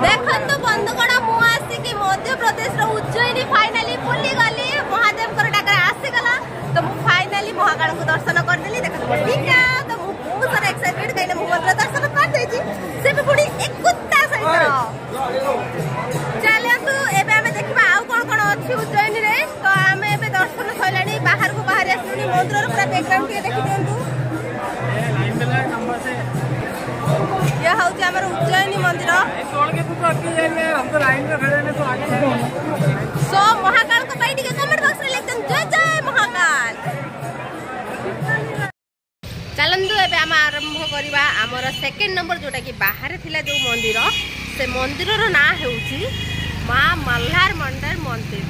देखंतु बंधुगण मु आसिकी मध्य प्रदेश रो उज्जैनी फाइनली बुली गली महादेव कर डाकर आसी गला तो मु फाइनली महाकाल को दर्शन कर देली देखो ठीक है तो मु बहुत सारा एक्साइटेड कइले मु मंदिर दर्शन कर देजी से भी पुडी एक कुत्ता सहित चले तू एबे हमें देखबा आ कोन कोन अछि उज्जैनी रे तो हमें एबे दर्शन सइलानी बाहर को बाहर आसुनी मंदिर रो पूरा बैकग्राउंड के देखि देंतु लाइन में नंबर से यह हूँ आम उज्जैनी मंदिर सो महाकाल को कमेंट बॉक्स में लिखते जय जय महाकाल। चलतु एबे आम आरंभ करवा आमर सेकेंड नंबर जोटा कि बाहर थिला जो मंदिर से मंदिर रो ना हेउची मां मल्हार मंडर मंदिर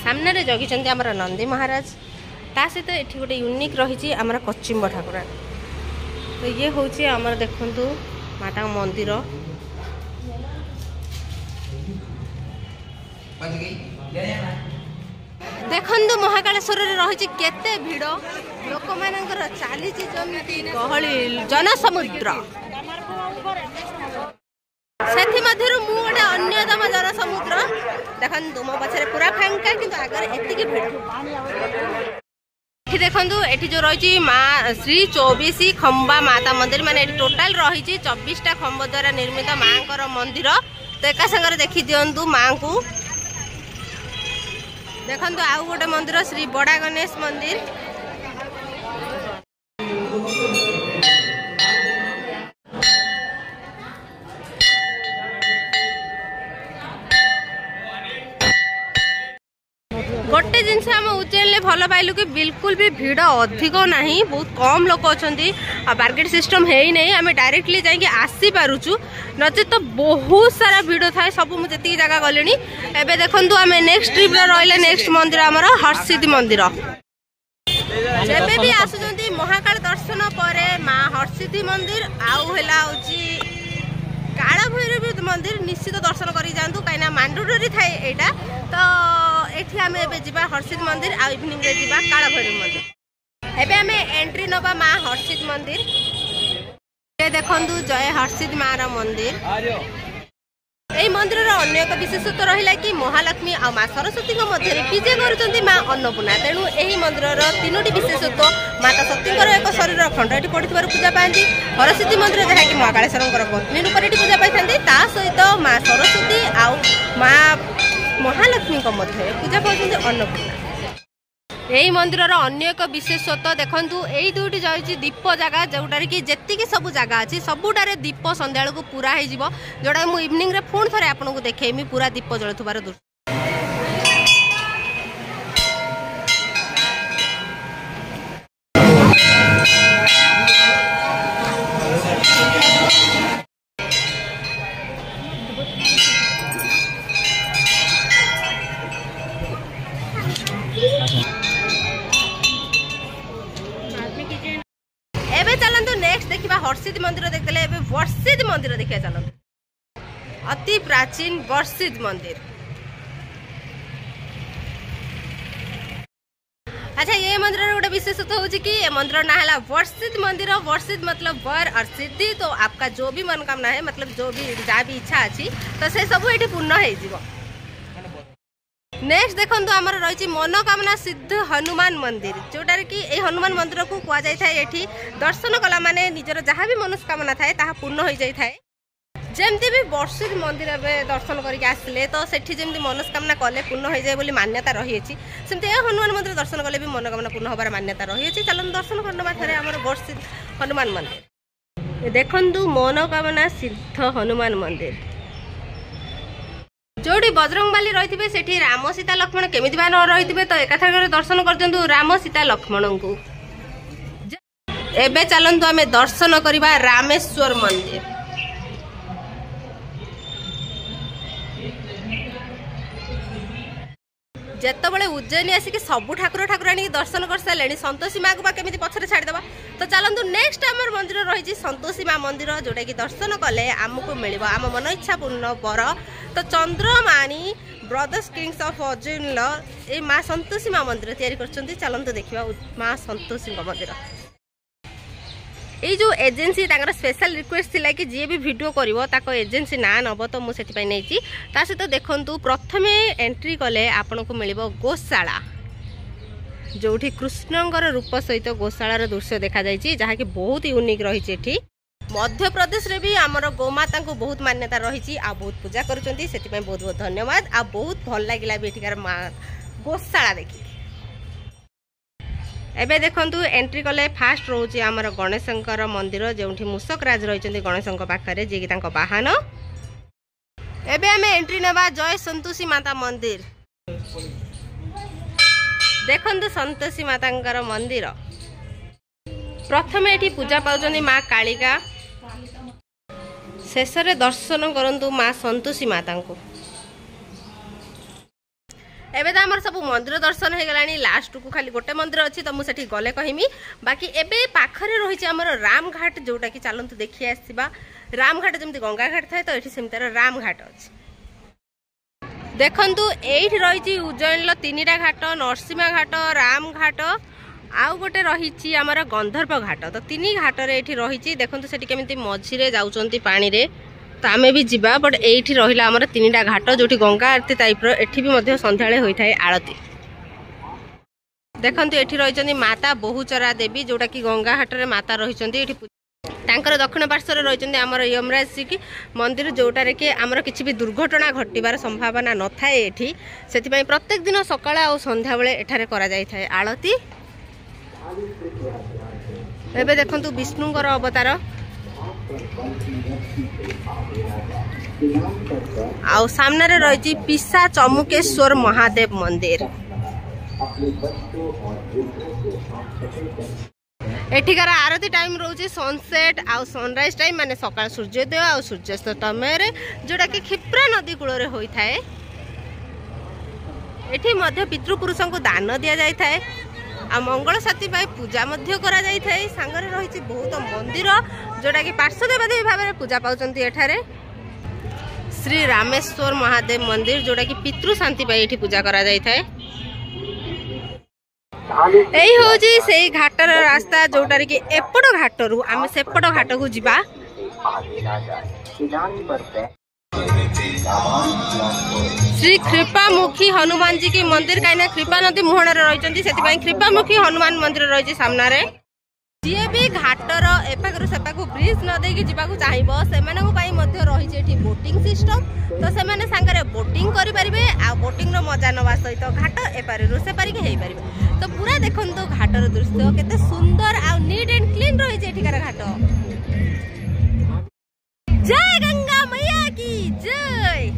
सामने रे जगिचंती आमर नंदी महाराज ता सहित ये गोटे यूनिक रही आमर कचिम्ब ठाकुरा तो ये हूँ आमर देखु माता मंदिर देखु महाकालेश्वर रही केते भिड़ लोक मानकर चली गहली जनसमुद्र से गोटे अन्यतम जनसमुद्र देखु मो पछरे पूरा फांका किंतु आगे एतिकी भिड़ देखु ये जो रही माँ श्री 24 खंबा माता मंदिर माने टोटाल रही 24टा खंब द्वारा निर्मित माँ मंदिर तो एक संगे देखी दिंतु माँ को देखु आउ गोटे मंदिर श्री बड़ा गणेश मंदिर गोटे जिनस आम उज्जैन भल पाइलु कि बिल्कुल भी भिड़ अधिक ना बहुत कम लोक अच्छा मार्केट सिस्टम है ही नहीं आम डायरेक्टली जाकि आसी पारुचु नचे तो बहुत सारा भिड़ थाए सब मुझे जगह गली एबे देखंतु आम नेक्स्ट ट्रिप रहा नेक्स्ट मंदिर आमर हरसिद्धि मंदिर जब भी आसुचंती महाकाल दर्शन पर माँ हरसिद्धि मंदिर आउ है काला भैरवी मंदिर निश्चित दर्शन कर जातु कहीं मांडुरी थाए यहाँ तो ये आम एबे हरसिद्धि मंदिर आ इवनिंग रे जीवा काला भैरवी मंदिर एबे आम एंट्री नवा माँ हरसिद्धि मंदिर देखंतु जय हरसिद्धि माँ मंदिर यही मंदिर अन्य एक विशेषत्व रहा कि महालक्ष्मी आ माँ सरस्वती मध्य विजय कर माँ अन्नपूर्णा तेणु यही मंदिर तीनोटी विशेषत्व माता सतीଙ୍କର एक शरीर खंड ये पड़ी पूजा पाती हरसिद्धि मंदिर जहाँ कि महाकालेश्वर पत्नी रूप से पूजा पाई ता सहित माँ सरस्वती आ माँ महालक्ष्मी मध्य पूजा पाती अन्नपूर्णा यही मंदिर अन्य एक विशेषत्व देखु यही दुईटी जाइए दीप जगह जोटार कि जी सब जगह अच्छी सबुटारे दीप संध्या को पूरा हो जोटा मुझे इवनिंग रे पुणी थे आपको देखेमी पूरा दीप जलुवार दृश्य हरसिद्धि मंदिर देखते वर्षिद्धि मंदिर देखिए चलते अति प्राचीन वर्षिद्धि मंदिर अच्छा ये मंदिर गोटे विशेषत्व होची कि ये मंदिर ना है वर्षिद्धि मंदिर वर्षिद्धि मतलब वर और सिद्धि तो आपका जो भी मनोकामना है मतलब जो भी जहाँ भी इच्छा अच्छी तो से सब ये पूर्ण हो नेक्स्ट देखो आमर रही मनोकामना सिद्ध हनुमान मंदिर जोटार कि हनुमान मंदिर को कह जाए दर्शन कला माने निजर जहाँ भी मनोकामना थाए ताहा पूर्ण हो जाए जमती भी वर्षिद्धि मंदिर दर्शन करके आसले तो सेठी जमती मनोकामना कले पूर्ण हो जाए बोली मान्यता रही सेमती हनुमान मंदिर दर्शन कले भी मनोकामना पूर्ण होबार मान्यता रही चलन दर्शन करना थे आमर वर्षिद्धि हनुमान मंदिर देखु मनोकामना सिद्ध हनुमान मंदिर जोड़ी बजरंगबाली रही सेठी राम सीता लक्ष्मण केमिति रही तो एकाथर दर्शन कर राम सीता लक्ष्मण को एबे चलतु आम दर्शन करवा रामेश्वर मंदिर जितेबाला उज्जैन आसिक सबू ठाकुर ठाकुराणी दर्शन कर सारे संतोषी माँ को केमी पछरे छाड़देवा तो चलतु नेक्स्ट आमर मंदिर रही संतोषी माँ मंदिर जोटा कि दर्शन कले आमको मिल आम मन इच्छा पूर्ण बर तो चंद्रमाणी ब्रदर्स किंग्स ऑफ उज्जैन ये माँ संतोषी माँ मंदिर तैयारी कर चलतु देखा माँ संतोषी मंदिर ये जो एजेंसी तांकर स्पेशल रिक्वेस्ट थिला कि जी भी वीडियो करिवो ताको एजेंसी ना नब तो मु सेति पई नेची ता सहित देखंतु प्रथमे एंट्री कले आपन को मिलिबो गोशाला जोठी कृष्णंकर रूप सहित गोशालार दृश्य देखा जायछि जहा कि बहुत यूनिक रही एठी। मध्य प्रदेश रे भी आमर गोमाता को बहुत मान्यता रही आ बहुत पूजा करुँच से बहुत बहुत धन्यवाद आ बहुत भल लगे भी एठिकार गोशाला देखी। एबे देखंतु एंट्री कले फास्ट रोचे आमर गणेशंकर मंदिर जो मूषक राज रही गणेश पाखे जी की बाहन। एबे आमे एंट्री नेबा जय संतोषी माता मंदिर। देखंतु संतोषी माता मंदिर प्रथमे एठी पूजा पाउछन्ती माँ कालिका शेष दर्शन करंतु माँ संतोषी माता को। एबे तो आमर सब मंदिर दर्शन हो गलानी लास्ट को खाली गोटे मंदिर अच्छी तो मुझे गले कहमी बाकी एबे पाखरे रही आमर रामघाट जोटा कि चलतु देखी आसवा रामघाट जमी गंगा घाट थाए तो ये सेमतार रामघाट अच्छी। देखंतु एठी रही उज्जैन तीनटा घाट नरसिंह घाट रामघाट आउ गोटे रही आमर गंधर्व घाट तो तीन घाट एठी रही देखंतु सेठी केमिति मझिरे जाउचंती पानी रे तो आमे भी जीवा बट एठी रहिला आमर तीनटा घाट जोठी गंगा आरती टाइप रो एठी भी मध्य संध्याळे होई थाए आरती। देखंतु एठी रहिचंती माता बहुचरा देवी जोटा कि गंगा घाट रे माता रहिचंती एठी तांकर दक्षिण पार्श्व रे रहिचंती आमर यमराज जी की मंदिर जोटारे कि आमर किछि भी दुर्घटना घटिबार संभावना न थाए एठी सेति पई प्रत्येक दिन सकाळ आ संध्या बेले एठारे करा जाई थाए आरती। एबे देखंतु विष्णुंकर अवतार आउ सामने रे रही पिसा चमुकेश्वर महादेव मंदिर। एठिकार आरती टाइम रोचे सनसेट आउ सनराइज टाइम माने सकाळ सूर्योदय आउ सूर्यास्त समय जोटा कि क्षिप्रा नदी कूल रे होई थाए। एठी मध्य पितृपुरुष को दान दिया जाय थाए आ मंगल साथी पूजा करा जाय थाए। सांगरे रही बहुत मंदिर जोटा कि पार्श्व देवदेवी भाव में पूजा पाउचंती एठारे श्री रामेश्वर महादेव मंदिर जोटा कि पितृ शांति ये पूजा करा जाय थाए। एही होजी सेही घाटर रास्ता जोटारे कि एपट घाटरू आमे सेपट घाट को जिबा। श्री कृपामुखी हनुमान जी की मंदिर कहीं कृपा नदी मुहण रही कृपामुखी हनुमान मंदिर रही सामने जी भी घाटर एपाखर सेपाक ब्रिज न देकी जीवाक चाहिए से रही बोटिंग सिस्टम तो से सांगे बोटिंग करें आ बोटिंग मजा नवा सहित घाट एपारू सेपारिक हो पारे तो पूरा देखो घाटर दृश्य केते सुंदर आ नीट एंड क्लीन रही एठिकार घाट। जय गंगा मैया की जय।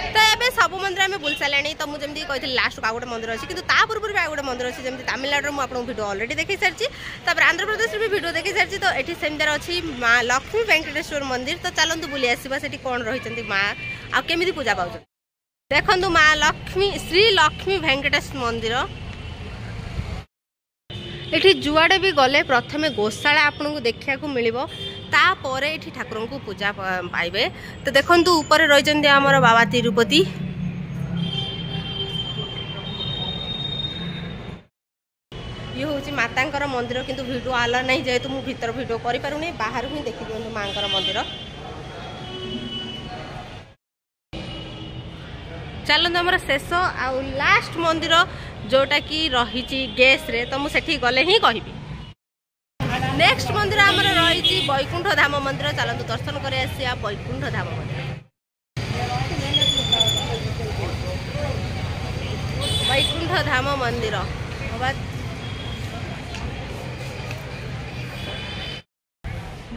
तो ये सब मंदिर आम बुल सारे तो मुझे कहती लास्ट को गोटे मंदिर अच्छी किंतु पूर्व भी गोटे मंदिर अच्छी जमी तमिलनाडु में आपको वीडियो ऑलरेडी देखी सारी आंध्र प्रदेश में भी वीडियो देखी सारी तो ये सेमतार अच्छी माँ लक्ष्मी वेंकटेश्वर मंदिर तो चलतु बुली आसवा से कौन रही माँ आमी पूजा पाँच देखु माँ लक्ष्मी श्री लक्ष्मी वेंकटेश मंदिर। एठी जुआड़े भी गले प्रथमे गोशाला आपन को देखा मिलिबो तापर एठी ठाकुर को पूजा पाइबे तो देखंतु ऊपर रहिचंदी हमर बाबा तिरुपति। ये हूँ मातांकर मंदिर किंतु वीडियो आला नहीं जेहेतु मु भीतर वीडियो करि पारुनी बाहर ही देखि दियंतु मांकर मंदिर। चलते आमर शेष आउ लास्ट मंदिर जोटा कि रही गैस रे तो मुझे गले ही कहि। नेक्स्ट मंदिर आमर रही बैकुंठ धाम मंदिर चलतु दर्शन कर आसिया बैकुंठ धाम मंदिर। बैकुंठ धाम मंदिर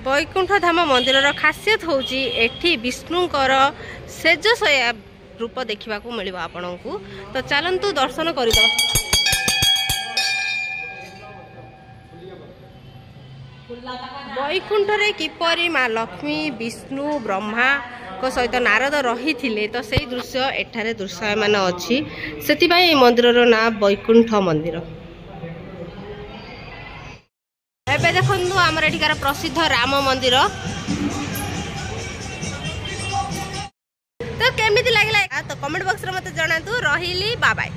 बैकुंठ धाम मंदिर खासियत होची एठी विष्णुकर सेजशया रूप देखा मिल आपण को तो चलतु दर्शन कर। बैकुंठ रे किपरि माँ लक्ष्मी विष्णु ब्रह्मा को सहित नारद रही थिले तो से दृश्य एठारे दृश्यमान अच्छी से मंदिर ना बैकुंठ मंदिर। एबे देखु आमर एठिकार प्रसिद्ध राम मंदिर तो केमिति लागला तो कमेंट बॉक्स रे मते जणातु रहिली बाय बाय।